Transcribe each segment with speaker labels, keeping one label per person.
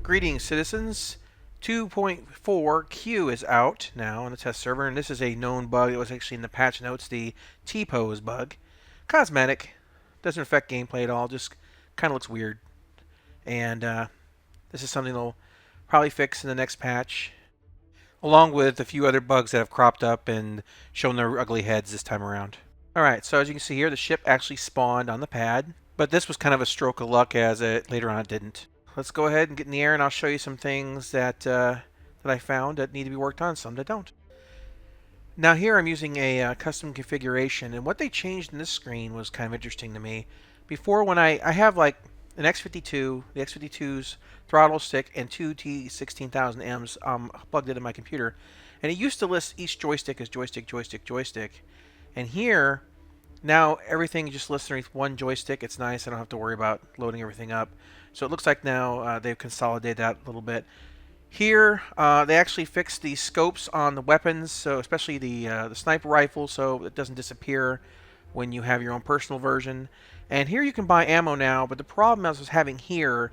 Speaker 1: Greetings, citizens. 2.4Q is out now on the test server, and this is a known bug. It was actually in the patch notes, the T-pose bug. Cosmetic. Doesn't affect gameplay at all, just kind of looks weird. And this is something they'll probably fix in the next patch, along with a few other bugs that have cropped up and shown their ugly heads this time around. Alright, so as you can see here, the ship actually spawned on the pad, but this was kind of a stroke of luck as it later on it didn't. Let's go ahead and get in the air and I'll show you some things that I found that need to be worked on, some that don't. Now here I'm using a custom configuration, and what they changed in this screen was kind of interesting to me. Before, when I have like an X52, the X52's throttle stick, and two T16000Ms plugged into my computer, and it used to list each joystick as joystick, joystick, joystick. And here, now everything just lists underneath one joystick. It's nice. I don't have to worry about loading everything up. So it looks like now they've consolidated that a little bit. Here, they actually fixed the scopes on the weapons, so especially the sniper rifle, so it doesn't disappear when you have your own personal version. And here you can buy ammo now, but the problem I was having here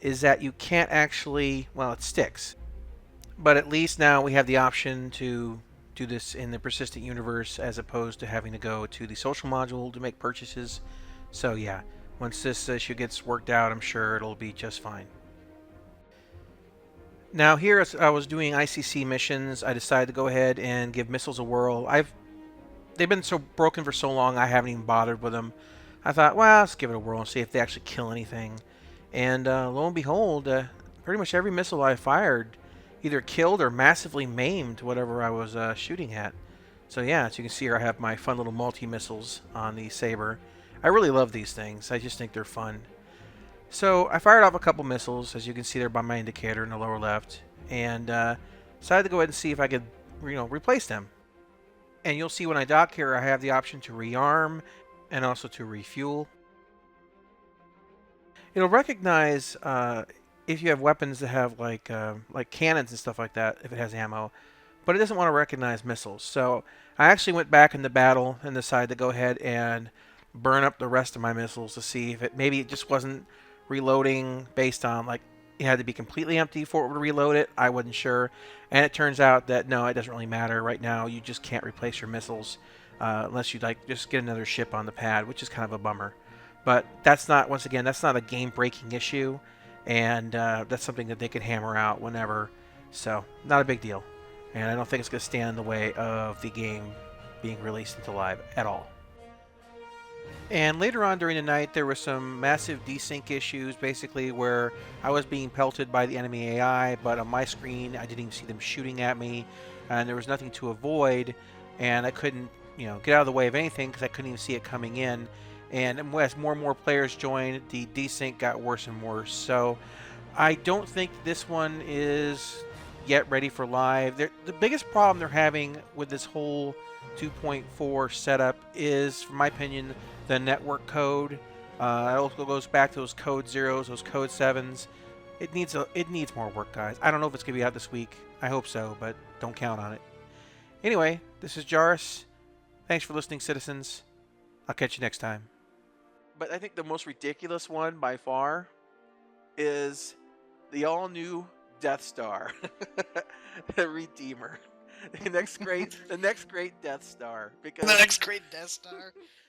Speaker 1: is that you can't actually, well, it sticks. But at least now we have the option to do this in the persistent universe as opposed to having to go to the social module to make purchases. So yeah, once this issue gets worked out, I'm sure it'll be just fine. Now here, as I was doing ICC missions, I decided to go ahead and give missiles a whirl. They've been so broken for so long, I haven't even bothered with them. I thought, well, let's give it a whirl and see if they actually kill anything. And lo and behold, pretty much every missile I fired either killed or massively maimed whatever I was shooting at. So yeah, as you can see here, I have my fun little multi-missiles on the Saber. I really love these things. I just think they're fun. So I fired off a couple missiles, as you can see there by my indicator in the lower left, and decided to go ahead and see if I could, replace them. And you'll see when I dock here, I have the option to rearm and also to refuel. It'll recognize if you have weapons that have like cannons and stuff like that, if it has ammo, but it doesn't want to recognize missiles. So I actually went back into battle and decided to go ahead and burn up the rest of my missiles to see if maybe it just wasn't reloading based on like it had to be completely empty for it to reload it. I wasn't sure, and it turns out that no, it doesn't really matter right now. You just can't replace your missiles unless you just get another ship on the pad, which is kind of a bummer. But that's not, once again, that's not a game-breaking issue, and that's something that they could hammer out whenever. So not a big deal, and I don't think it's going to stand in the way of the game being released into live at all. And later on during the night, there were some massive desync issues, basically where I was being pelted by the enemy AI, but on my screen, I didn't even see them shooting at me, and there was nothing to avoid, and I couldn't, get out of the way of anything because I couldn't even see it coming in. And as more and more players joined, the desync got worse and worse. So I don't think this one is yet ready for live. The biggest problem they're having with this whole 2.4 setup is, for my opinion, the network code. It also goes back to those code zeros, those code sevens. It needs more work, guys. I don't know if it's gonna be out this week. I hope so, but don't count on it. Anyway, this is Jairus. Thanks for listening, citizens. I'll catch you next time. But I think the most ridiculous one by far is the all-new Death Star, the Redeemer, the next great Death Star. Because
Speaker 2: The next great Death Star.